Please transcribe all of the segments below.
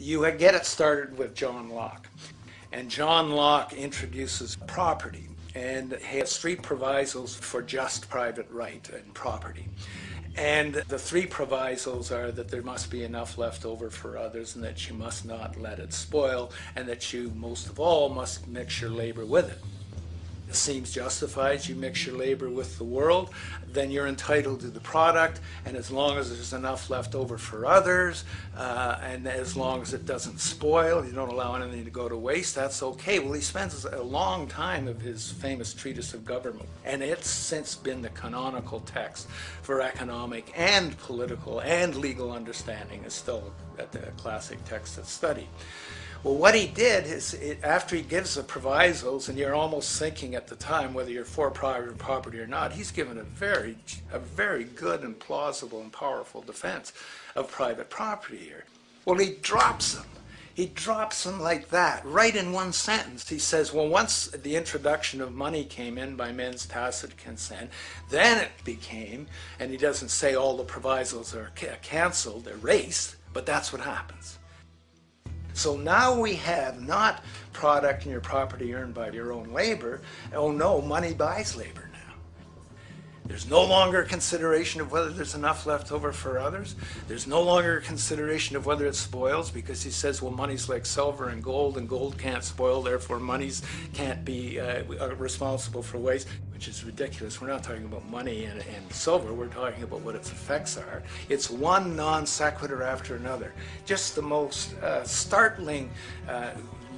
you get it started with John Locke. And John Locke introduces property, and he has three provisos for just private right and property. And the three provisos are that there must be enough left over for others, and that you must not let it spoil, and that you, most of all, must mix your labor with it. It seems justified. You mix your labor with the world, then you're entitled to the product, and as long as there's enough left over for others, and as long as it doesn't spoil, you don't allow anything to go to waste, that's okay. Well, he spends a long time of his famous treatise of government, and it's since been the canonical text for economic and political and legal understanding. It's still a classic text that's studied. Well, what he did is, after he gives the provisos, and you're almost thinking at the time whether you're for private property or not, he's given a very good and plausible and powerful defense of private property here. Well, he drops them. He drops them like that, right in one sentence. He says, well, once the introduction of money came in by men's tacit consent, then it became, and he doesn't say all the provisos are canceled, erased, but that's what happens. So now we have not product and your property earned by your own labor. Oh no, money buys labor now. There's no longer a consideration of whether there's enough left over for others. There's no longer a consideration of whether it spoils, because he says, well, money's like silver and gold can't spoil, therefore monies can't be responsible for waste, which is ridiculous. We're not talking about money and silver, we're talking about what its effects are. It's one non sequitur after another. Just the most startling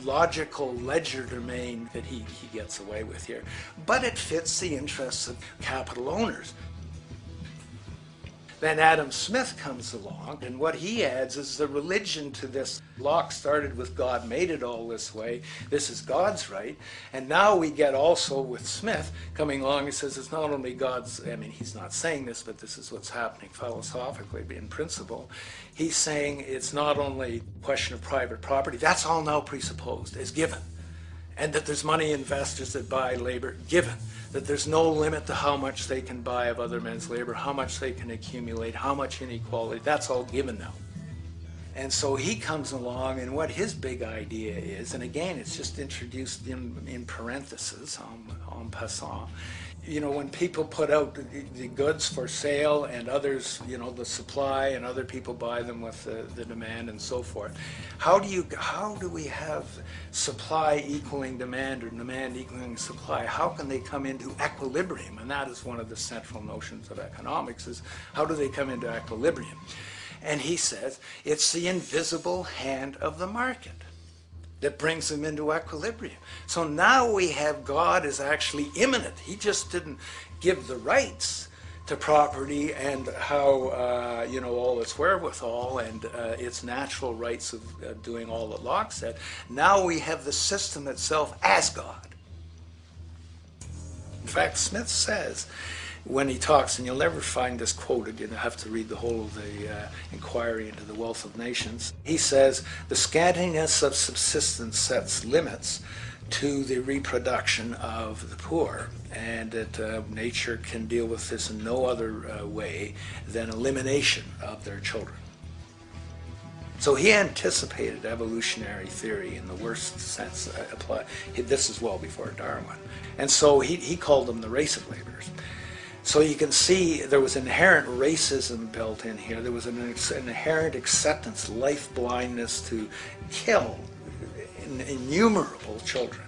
logical legerdemain that he gets away with here. But it fits the interests of capital owners. Then Adam Smith comes along, and what he adds is the religion to this. Locke started with God made it all this way. This is God's right. And now we get also with Smith coming along and says it's not only God's, I mean, he's not saying this, but this is what's happening philosophically in principle. He's saying it's not only a question of private property, that's all now presupposed as given. And that there's money investors that buy labor, given. That there's no limit to how much they can buy of other men's labor, how much they can accumulate, how much inequality, that's all given now. And so he comes along, and what his big idea is, and again, it's just introduced in parentheses, en passant. You know, when people put out the goods for sale and others, you know, the supply, and other people buy them with the demand and so forth, how do we have supply equaling demand or demand equaling supply? How can they come into equilibrium? And that is one of the central notions of economics, is how do they come into equilibrium? And he says it's the invisible hand of the market that brings them into equilibrium. So now we have God is actually immanent. He just didn't give the rights to property and how, you know, all its wherewithal and its natural rights of doing all that Locke said. Now we have the system itself as God. In fact, Smith says, when he talks, and you'll never find this quoted, you have to read the whole of the Inquiry into the Wealth of Nations. He says, the scantiness of subsistence sets limits to the reproduction of the poor, and that nature can deal with this in no other way than elimination of their children. So he anticipated evolutionary theory in the worst sense applied. This is well before Darwin. And so he called them the race of laborers. So you can see there was inherent racism built in here. There was an inherent acceptance, life blindness to kill innumerable children.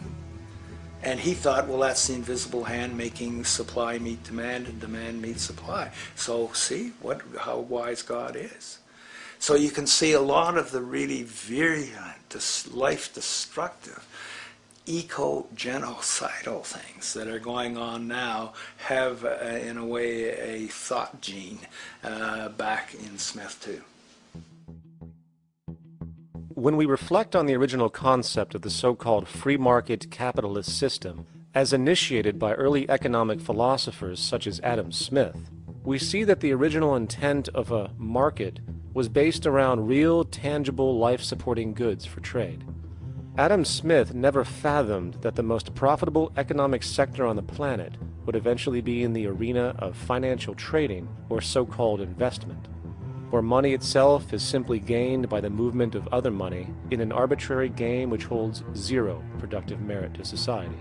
And he thought, well, that's the invisible hand making supply meet demand and demand meet supply. So see how wise God is. So you can see a lot of the really virulent, life-destructive, eco-genocidal things that are going on now have, in a way, a thought gene back in Smith too. When we reflect on the original concept of the so-called free market capitalist system, as initiated by early economic philosophers such as Adam Smith, we see that the original intent of a market was based around real, tangible, life-supporting goods for trade. Adam Smith never fathomed that the most profitable economic sector on the planet would eventually be in the arena of financial trading or so-called investment. where money itself is simply gained by the movement of other money in an arbitrary game which holds zero productive merit to society.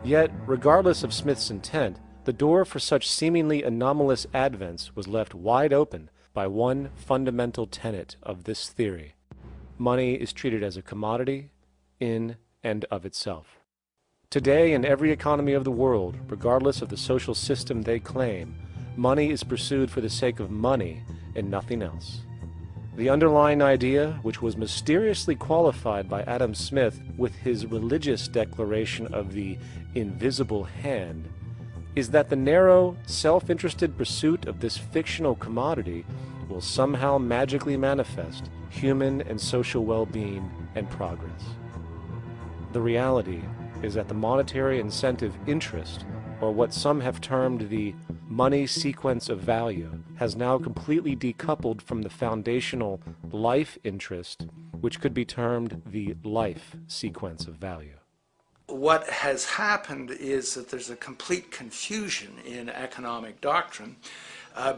Yet, regardless of Smith's intent, the door for such seemingly anomalous advents was left wide open by one fundamental tenet of this theory. Money is treated as a commodity in and of itself. Today, in every economy of the world, regardless of the social system they claim, money is pursued for the sake of money and nothing else. The underlying idea, which was mysteriously qualified by Adam Smith with his religious declaration of the invisible hand, is that the narrow, self-interested pursuit of this fictional commodity will somehow magically manifest human and social well-being and progress. The reality is that the monetary incentive interest, or what some have termed the money sequence of value, has now completely decoupled from the foundational life interest, which could be termed the life sequence of value. What has happened is that there's a complete confusion in economic doctrine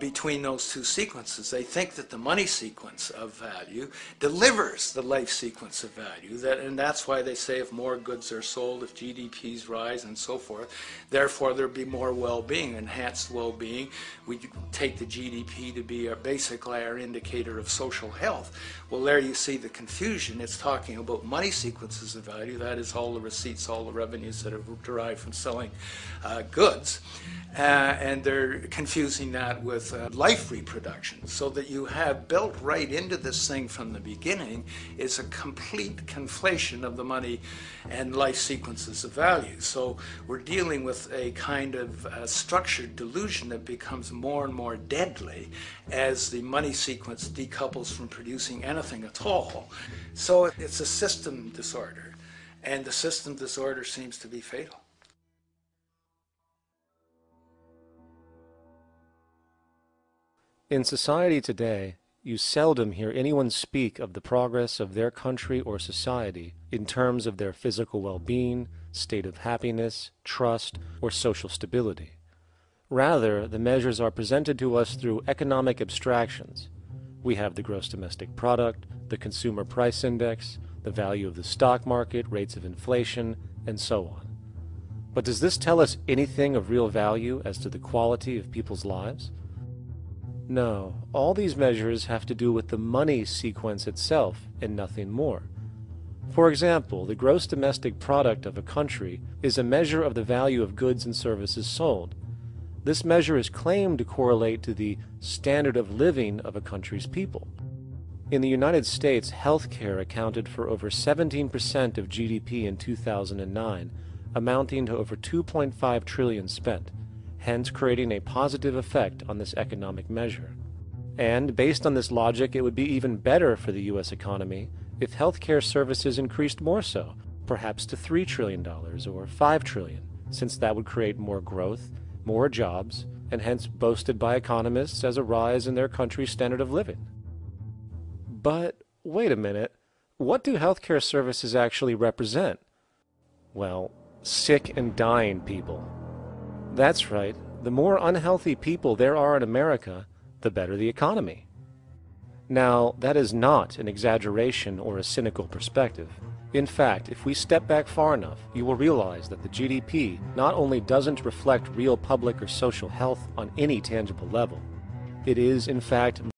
between those two sequences. They think that the money sequence of value delivers the life sequence of value, and that's why they say if more goods are sold, if GDPs rise and so forth, therefore there'll be more well-being, enhanced well-being. We take the GDP to be basically our indicator of social health. Well, there you see the confusion. It's talking about money sequences of value, that is all the receipts, all the revenues that are derived from selling goods, and they're confusing that with life reproduction, so that you have built right into this thing from the beginning is a complete conflation of the money and life sequences of value. So we're dealing with a kind of structured delusion that becomes more and more deadly as the money sequence decouples from producing anything at all. So it's a system disorder, and the system disorder seems to be fatal. In society today, you seldom hear anyone speak of the progress of their country or society in terms of their physical well-being, state of happiness, trust, or social stability. Rather, the measures are presented to us through economic abstractions. We have the gross domestic product, the consumer price index, the value of the stock market, rates of inflation, and so on. But does this tell us anything of real value as to the quality of people's lives? No, all these measures have to do with the money sequence itself and nothing more. For example, the gross domestic product of a country is a measure of the value of goods and services sold. This measure is claimed to correlate to the standard of living of a country's people. In the United States, healthcare accounted for over 17% of GDP in 2009, amounting to over $2.5 trillion spent, hence creating a positive effect on this economic measure. And based on this logic, it would be even better for the U.S. economy if healthcare services increased more so, perhaps to $3 trillion or $5 trillion, since that would create more growth, more jobs, and hence boasted by economists as a rise in their country's standard of living. But wait a minute, what do healthcare services actually represent? Well, sick and dying people. That's right, the more unhealthy people there are in America, the better the economy. Now, that is not an exaggeration or a cynical perspective. In fact, if we step back far enough, you will realize that the GDP not only doesn't reflect real public or social health on any tangible level, it is, in fact,